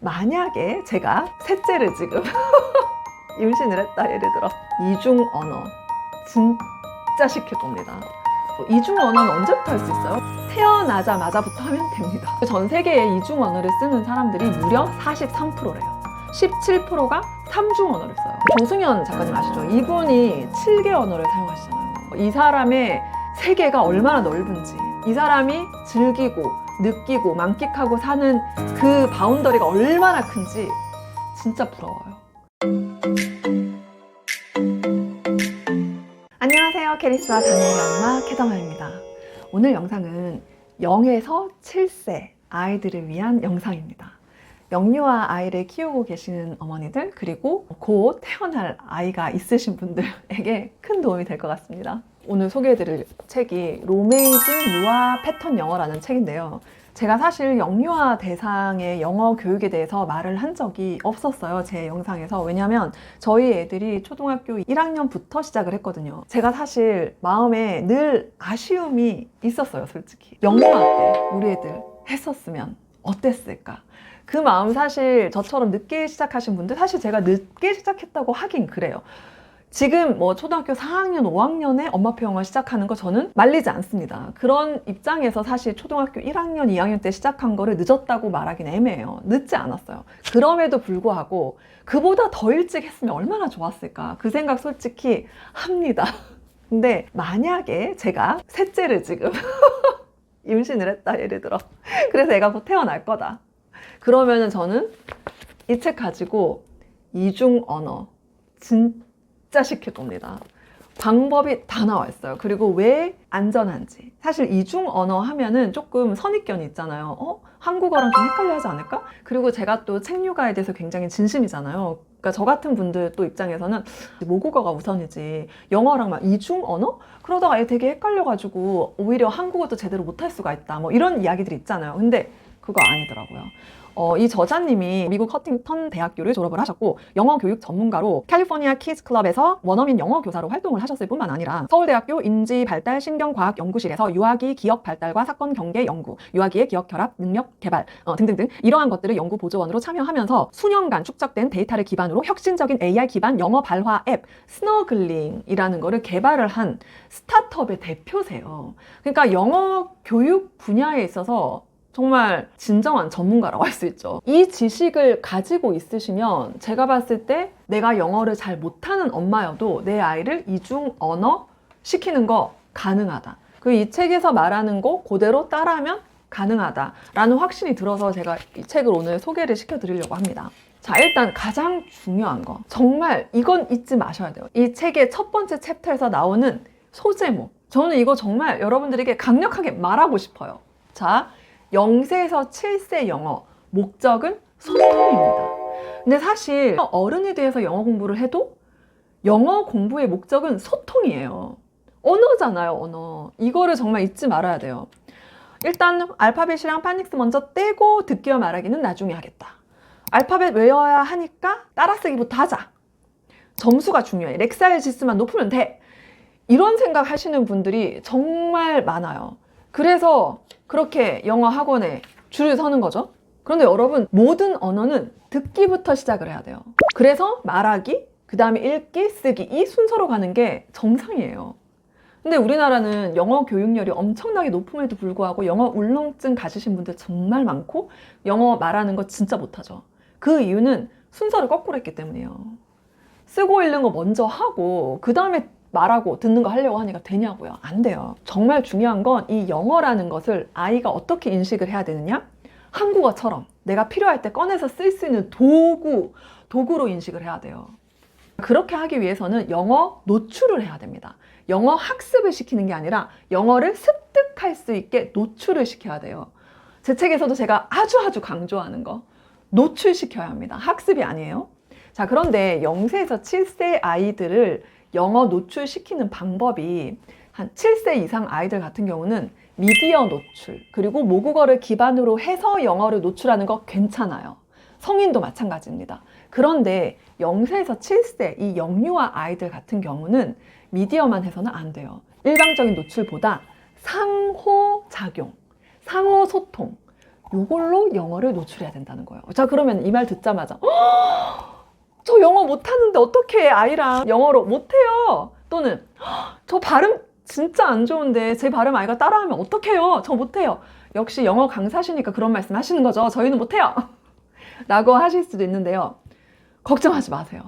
만약에 제가 셋째를 지금 임신을 했다, 예를 들어 이중 언어 진짜 쉽게 봅니다. 이중 언어는 언제부터 할 수 있어요? 태어나자마자부터 하면 됩니다. 전 세계에 이중 언어를 쓰는 사람들이 무려 43%래요. 17%가 삼중 언어를 써요. 조승연 작가님 아시죠? 이분이 7개 언어를 사용하시잖아요. 이 사람의 세계가 얼마나 넓은지, 이 사람이 즐기고 느끼고 만끽하고 사는 그 바운더리가 얼마나 큰지 진짜 부러워요. 안녕하세요. 캐리스와 다니엘의 엄마 캐더마입니다. 오늘 영상은 0에서 7세 아이들을 위한 영상입니다. 영유아 아이를 키우고 계시는 어머니들, 그리고 곧 태어날 아이가 있으신 분들에게 큰 도움이 될 것 같습니다. 오늘 소개해드릴 책이 로메이징 유아 패턴 영어라는 책인데요. 제가 사실 영유아 대상의 영어 교육에 대해서 말을 한 적이 없었어요, 제 영상에서. 왜냐면 저희 애들이 초등학교 1학년부터 시작을 했거든요. 제가 사실 마음에 늘 아쉬움이 있었어요, 솔직히. 영유아 때 우리 애들 했었으면 어땠을까? 그 마음, 사실 저처럼 늦게 시작하신 분들, 사실 제가 늦게 시작했다고 하긴 그래요. 지금 뭐 초등학교 4학년, 5학년에 엄마표 영어 시작하는 거 저는 말리지 않습니다. 그런 입장에서 사실 초등학교 1학년, 2학년 때 시작한 거를 늦었다고 말하기는 애매해요. 늦지 않았어요. 그럼에도 불구하고 그보다 더 일찍 했으면 얼마나 좋았을까, 그 생각 솔직히 합니다. 근데 만약에 제가 셋째를 지금 임신을 했다, 예를 들어. 그래서 애가 곧 태어날 거다. 그러면은 저는 이 책 가지고 이중 언어 진짜 쉽게 봅니다. 방법이 다 나와 있어요. 그리고 왜 안전한지. 사실 이중 언어 하면은 조금 선입견이 있잖아요. 한국어랑 좀 헷갈려 하지 않을까? 그리고 제가 또 책육아에 대해서 굉장히 진심이잖아요. 그러니까 저 같은 분들 또 입장에서는 모국어가 우선이지 영어랑 막 이중 언어? 그러다가 애 되게 헷갈려가지고 오히려 한국어도 제대로 못할 수가 있다, 뭐 이런 이야기들이 있잖아요. 근데 그거 아니더라고요. 이 저자님이 미국 허팅턴 대학교를 졸업을 하셨고 영어 교육 전문가로 캘리포니아 키즈 클럽에서 원어민 영어 교사로 활동을 하셨을 뿐만 아니라 서울대학교 인지발달신경과학연구실에서 유아기 기억 발달과 사건 경계 연구, 유아기의 기억 결합 능력 개발 등등등 이러한 것들을 연구 보조원으로 참여하면서 수년간 축적된 데이터를 기반으로 혁신적인 AI 기반 영어 발화 앱 스너글링이라는 거를 개발을 한 스타트업의 대표세요. 그러니까 영어 교육 분야에 있어서 정말 진정한 전문가라고 할 수 있죠. 이 지식을 가지고 있으시면 제가 봤을 때 내가 영어를 잘 못하는 엄마여도 내 아이를 이중 언어 시키는 거 가능하다. 그리고 이 책에서 말하는 거 그대로 따라하면 가능하다라는 확신이 들어서 제가 이 책을 오늘 소개를 시켜드리려고 합니다. 자, 일단 가장 중요한 거, 정말 이건 잊지 마셔야 돼요. 이 책의 첫 번째 챕터에서 나오는 소제목, 저는 이거 정말 여러분들에게 강력하게 말하고 싶어요. 자, 0세에서 7세 영어, 목적은 소통입니다. 근데 사실 어른이 돼서 영어 공부를 해도 영어 공부의 목적은 소통이에요. 언어잖아요, 언어. 이거를 정말 잊지 말아야 돼요. 일단 알파벳이랑 파닉스 먼저 떼고 듣기와 말하기는 나중에 하겠다. 알파벳 외워야 하니까 따라쓰기부터 하자. 점수가 중요해. 렉사이지스만 높으면 돼. 이런 생각 하시는 분들이 정말 많아요. 그래서 그렇게 영어 학원에 줄을 서는 거죠. 그런데 여러분, 모든 언어는 듣기부터 시작을 해야 돼요. 그래서 말하기, 그 다음에 읽기, 쓰기, 이 순서로 가는 게 정상이에요. 근데 우리나라는 영어 교육열이 엄청나게 높음에도 불구하고 영어 울렁증 가지신 분들 정말 많고 영어 말하는 거 진짜 못하죠. 그 이유는 순서를 거꾸로 했기 때문이에요. 쓰고 읽는 거 먼저 하고 그 다음에 말하고 듣는 거 하려고 하니까 되냐고요? 안 돼요. 정말 중요한 건 이 영어라는 것을 아이가 어떻게 인식을 해야 되느냐? 한국어처럼 내가 필요할 때 꺼내서 쓸 수 있는 도구로 인식을 해야 돼요. 그렇게 하기 위해서는 영어 노출을 해야 됩니다. 영어 학습을 시키는 게 아니라 영어를 습득할 수 있게 노출을 시켜야 돼요. 제 책에서도 제가 아주 강조하는 거, 노출시켜야 합니다. 학습이 아니에요. 자, 그런데 0세에서 7세 아이들을 영어 노출시키는 방법이, 한 7세 이상 아이들 같은 경우는 미디어 노출, 그리고 모국어를 기반으로 해서 영어를 노출하는 거 괜찮아요. 성인도 마찬가지입니다. 그런데 0세에서 7세 이 영유아 아이들 같은 경우는 미디어만 해서는 안 돼요. 일방적인 노출보다 상호작용, 상호소통, 요걸로 영어를 노출해야 된다는 거예요. 자, 그러면 이 말 듣자마자 저 영어 못하는데 어떻게 아이랑 영어로 못해요? 또는 저 발음 진짜 안 좋은데 제 발음 아이가 따라하면 어떡해요? 저 못해요. 역시 영어 강사시니까 그런 말씀 하시는 거죠. 저희는 못해요. 라고 하실 수도 있는데요. 걱정하지 마세요.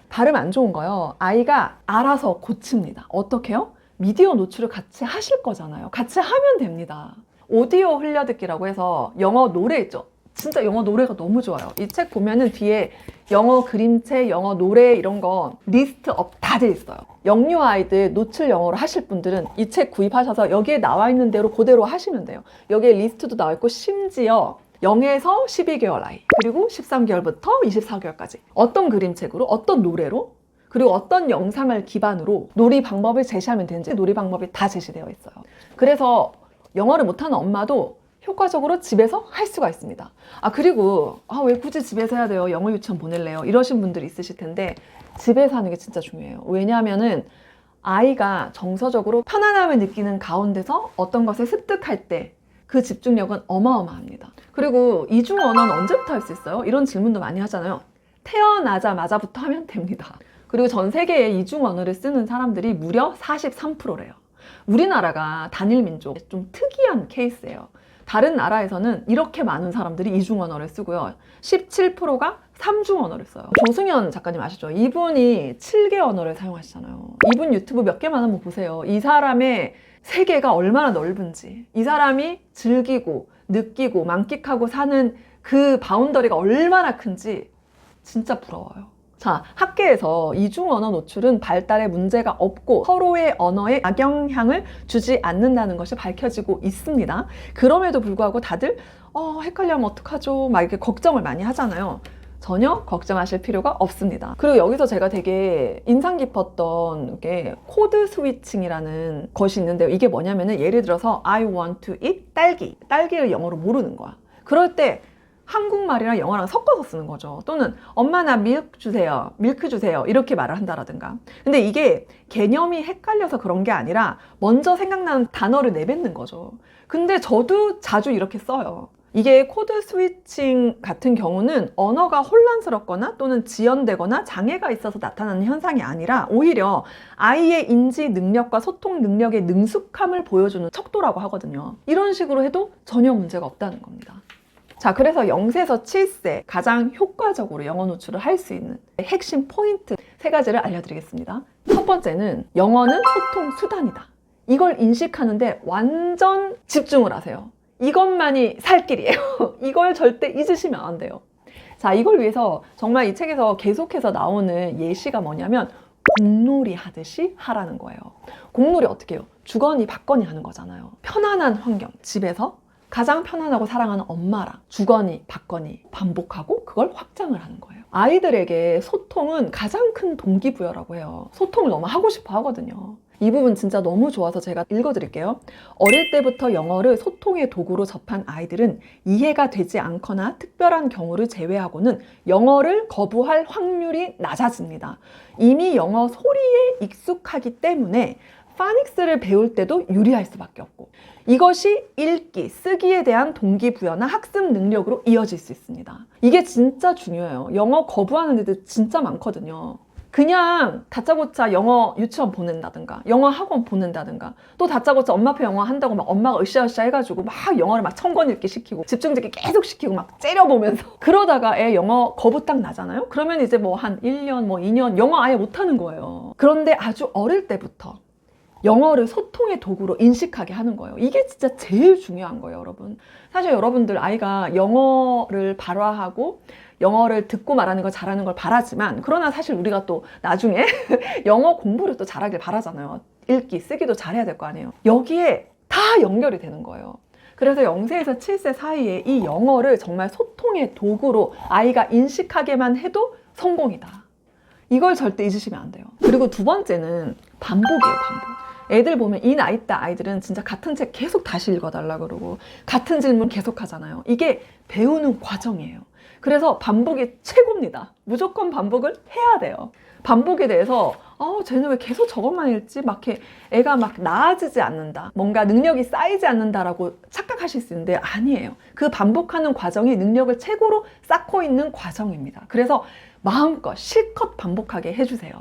발음 안 좋은 거요. 아이가 알아서 고칩니다. 어떻게요? 미디어 노출을 같이 하실 거잖아요. 같이 하면 됩니다. 오디오 흘려듣기라고 해서 영어 노래 있죠. 진짜 영어 노래가 너무 좋아요. 이 책 보면은 뒤에 영어 그림체, 영어 노래 이런 거 리스트업 다 돼 있어요. 영유 아이들 노출 영어로 하실 분들은 이 책 구입하셔서 여기에 나와 있는 대로 그대로 하시면 돼요. 여기에 리스트도 나와 있고 심지어 0에서 12개월 아이, 그리고 13개월부터 24개월까지 어떤 그림책으로, 어떤 노래로, 그리고 어떤 영상을 기반으로 놀이 방법을 제시하면 되는지 놀이 방법이 다 제시되어 있어요. 그래서 영어를 못하는 엄마도 효과적으로 집에서 할 수가 있습니다. 그리고 왜 굳이 집에서 해야 돼요? 영어 유치원 보낼래요? 이러신 분들이 있으실 텐데 집에서 하는 게 진짜 중요해요. 왜냐하면은 아이가 정서적으로 편안함을 느끼는 가운데서 어떤 것을 습득할 때 그 집중력은 어마어마합니다. 그리고 이중 언어는 언제부터 할 수 있어요? 이런 질문도 많이 하잖아요. 태어나자마자부터 하면 됩니다. 그리고 전 세계에 이중 언어를 쓰는 사람들이 무려 43%래요. 우리나라가 단일 민족, 좀 특이한 케이스예요. 다른 나라에서는 이렇게 많은 사람들이 이중 언어를 쓰고요. 17%가 삼중 언어를 써요. 조승연 작가님 아시죠? 이분이 7개 언어를 사용하시잖아요. 이분 유튜브 몇 개만 한번 보세요. 이 사람의 세계가 얼마나 넓은지, 이 사람이 즐기고 느끼고 만끽하고 사는 그 바운더리가 얼마나 큰지 진짜 부러워요. 자, 학계에서 이중 언어 노출은 발달에 문제가 없고 서로의 언어에 악영향을 주지 않는다는 것이 밝혀지고 있습니다. 그럼에도 불구하고 다들 헷갈려하면 어떡하죠? 막 이렇게 걱정을 많이 하잖아요. 전혀 걱정하실 필요가 없습니다. 그리고 여기서 제가 되게 인상 깊었던 게 코드 스위칭이라는 것이 있는데요. 이게 뭐냐면은 예를 들어서 I want to eat 딸기를 영어로 모르는 거야. 그럴 때 한국말이랑 영어랑 섞어서 쓰는 거죠. 또는 엄마 나 밀크 주세요. 이렇게 말을 한다라든가. 근데 이게 개념이 헷갈려서 그런 게 아니라 먼저 생각나는 단어를 내뱉는 거죠. 근데 저도 자주 이렇게 써요. 이게 코드 스위칭 같은 경우는 언어가 혼란스럽거나 또는 지연되거나 장애가 있어서 나타나는 현상이 아니라 오히려 아이의 인지 능력과 소통 능력의 능숙함을 보여주는 척도라고 하거든요. 이런 식으로 해도 전혀 문제가 없다는 겁니다. 자, 그래서 0세에서 7세 가장 효과적으로 영어 노출을 할 수 있는 핵심 포인트 3가지를 알려드리겠습니다. 첫 번째는 영어는 소통 수단이다. 이걸 인식하는데 완전 집중을 하세요. 이것만이 살 길이에요. 이걸 절대 잊으시면 안 돼요. 자, 이걸 위해서 정말 이 책에서 계속해서 나오는 예시가 뭐냐면 공놀이 하듯이 하라는 거예요. 공놀이 어떻게 해요? 주거니 받거니 하는 거잖아요. 편안한 환경, 집에서 가장 편안하고 사랑하는 엄마랑 주거니 받거니 반복하고 그걸 확장을 하는 거예요. 아이들에게 소통은 가장 큰 동기부여라고 해요. 소통을 너무 하고 싶어 하거든요. 이 부분 진짜 너무 좋아서 제가 읽어드릴게요. 어릴 때부터 영어를 소통의 도구로 접한 아이들은 이해가 되지 않거나 특별한 경우를 제외하고는 영어를 거부할 확률이 낮아집니다. 이미 영어 소리에 익숙하기 때문에 파닉스를 배울 때도 유리할 수밖에 없고, 이것이 읽기, 쓰기에 대한 동기부여나 학습 능력으로 이어질 수 있습니다. 이게 진짜 중요해요. 영어 거부하는 애들 진짜 많거든요. 그냥 다짜고짜 영어 유치원 보낸다든가 영어 학원 보낸다든가 또 다짜고짜 엄마 앞에 영어 한다고 막 엄마가 으쌰으쌰 해가지고 막 영어를 막 천권 읽기 시키고 집중짓기 계속 시키고 막 째려보면서 그러다가 애 영어 거부 딱 나잖아요. 그러면 이제 뭐 한 1년 뭐 2년 영어 아예 못하는 거예요. 그런데 아주 어릴 때부터 영어를 소통의 도구로 인식하게 하는 거예요. 이게 진짜 제일 중요한 거예요, 여러분. 사실 여러분들 아이가 영어를 발화하고 영어를 듣고 말하는 걸 잘하는 걸 바라지만, 그러나 사실 우리가 또 나중에 영어 공부를 또 잘하길 바라잖아요. 읽기, 쓰기도 잘해야 될 거 아니에요. 여기에 다 연결이 되는 거예요. 그래서 0세에서 7세 사이에 이 영어를 정말 소통의 도구로 아이가 인식하게만 해도 성공이다. 이걸 절대 잊으시면 안 돼요. 그리고 두 번째는 반복이에요, 반복. 애들 보면 이 나이 때 아이들은 진짜 같은 책 계속 다시 읽어달라 그러고 같은 질문 계속 하잖아요. 이게 배우는 과정이에요. 그래서 반복이 최고입니다. 무조건 반복을 해야 돼요. 반복에 대해서 쟤는 왜 계속 저것만 읽지? 막 이렇게 애가 막 나아지지 않는다. 뭔가 능력이 쌓이지 않는다라고 착각하실 수 있는데 아니에요. 그 반복하는 과정이 능력을 최고로 쌓고 있는 과정입니다. 그래서 마음껏 실컷 반복하게 해주세요.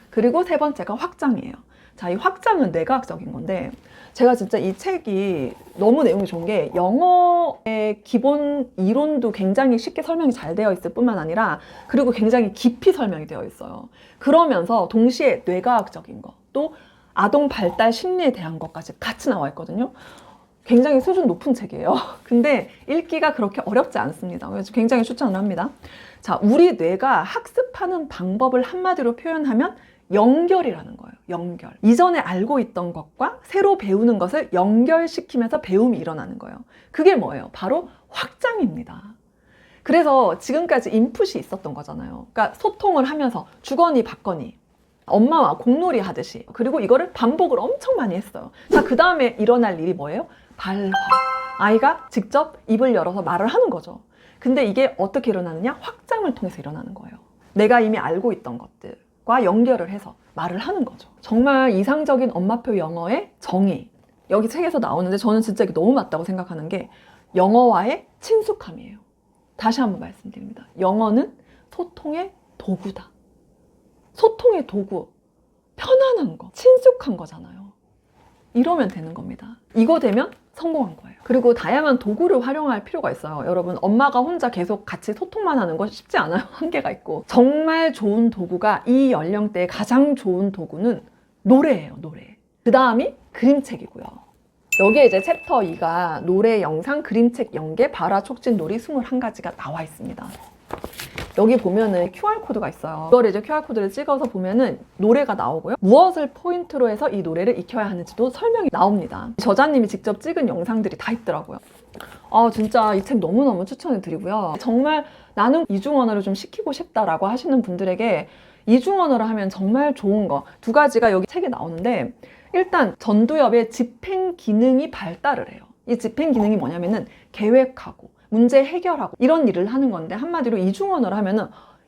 그리고 세 번째가 확장이에요. 자, 이 확장은 뇌과학적인 건데 제가 진짜 이 책이 너무 내용이 좋은 게 영어의 기본 이론도 굉장히 쉽게 설명이 잘 되어 있을 뿐만 아니라 그리고 굉장히 깊이 설명이 되어 있어요. 그러면서 동시에 뇌과학적인 것, 또 아동 발달 심리에 대한 것까지 같이 나와 있거든요. 굉장히 수준 높은 책이에요. 근데 읽기가 그렇게 어렵지 않습니다. 그래서 굉장히 추천을 합니다. 자, 우리 뇌가 학습하는 방법을 한마디로 표현하면 연결이라는 거예요. 연결. 이전에 알고 있던 것과 새로 배우는 것을 연결시키면서 배움이 일어나는 거예요. 그게 뭐예요? 바로 확장입니다. 그래서 지금까지 인풋이 있었던 거잖아요. 그러니까 소통을 하면서 주거니 받거니 엄마와 공놀이 하듯이. 그리고 이거를 반복을 엄청 많이 했어요. 자, 그 다음에 일어날 일이 뭐예요? 발화. 아이가 직접 입을 열어서 말을 하는 거죠. 근데 이게 어떻게 일어나느냐? 확장을 통해서 일어나는 거예요. 내가 이미 알고 있던 것들과 연결을 해서 말을 하는 거죠. 정말 이상적인 엄마표 영어의 정의. 여기 책에서 나오는데 저는 진짜 이게 너무 맞다고 생각하는 게 영어와의 친숙함이에요. 다시 한번 말씀드립니다. 영어는 소통의 도구다. 소통의 도구. 편안한 거, 친숙한 거잖아요. 이러면 되는 겁니다. 이거 되면 성공한 거예요. 그리고 다양한 도구를 활용할 필요가 있어요. 여러분, 엄마가 혼자 계속 같이 소통만 하는 거 쉽지 않아요. 한계가 있고. 정말 좋은 도구가 이 연령대에 가장 좋은 도구는 노래예요. 노래. 그 다음이 그림책이고요. 여기에 이제 챕터 2가 노래, 영상, 그림책, 연계, 발화, 촉진, 놀이 21가지가 나와 있습니다. 여기 보면은 QR코드가 있어요. 이걸 이제 QR코드를 찍어서 보면은 노래가 나오고요. 무엇을 포인트로 해서 이 노래를 익혀야 하는지도 설명이 나옵니다. 저자님이 직접 찍은 영상들이 다 있더라고요. 진짜 이 책 너무너무 추천을 드리고요. 정말 나는 이중언어를 좀 시키고 싶다라고 하시는 분들에게 이중언어를 하면 정말 좋은 거 두 가지가 여기 책에 나오는데, 일단 전두엽의 집행 기능이 발달을 해요. 이 집행 기능이 뭐냐면은 계획하고 문제 해결하고 이런 일을 하는 건데, 한마디로 이중언어를 하면은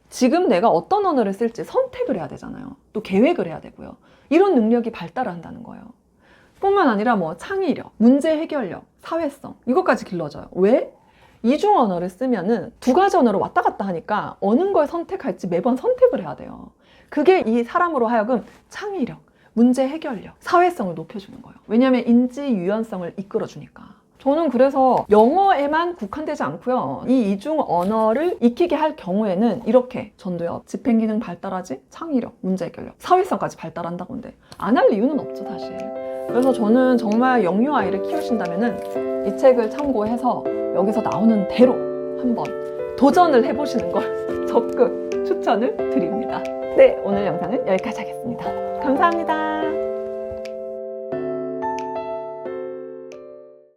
지금 내가 어떤 언어를 쓸지 선택을 해야 되잖아요. 또 계획을 해야 되고요. 이런 능력이 발달을 한다는 거예요. 뿐만 아니라 뭐 창의력, 문제 해결력, 사회성 이것까지 길러져요. 왜? 이중언어를 쓰면은 두 가지 언어를 왔다 갔다 하니까 어느 걸 선택할지 매번 선택을 해야 돼요. 그게 이 사람으로 하여금 창의력, 문제 해결력, 사회성을 높여주는 거예요. 왜냐하면 인지 유연성을 이끌어주니까. 저는 그래서 영어에만 국한되지 않고요. 이 이중 언어를 익히게 할 경우에는 이렇게 전두엽, 집행기능 발달하지, 창의력, 문제 해결력, 사회성까지 발달한다고 하는데 안 할 이유는 없죠, 사실. 그래서 저는 정말 영유 아이를 키우신다면은 이 책을 참고해서 여기서 나오는 대로 한번 도전을 해보시는 걸 적극 추천을 드립니다. 네, 오늘 영상은 여기까지 하겠습니다. 감사합니다.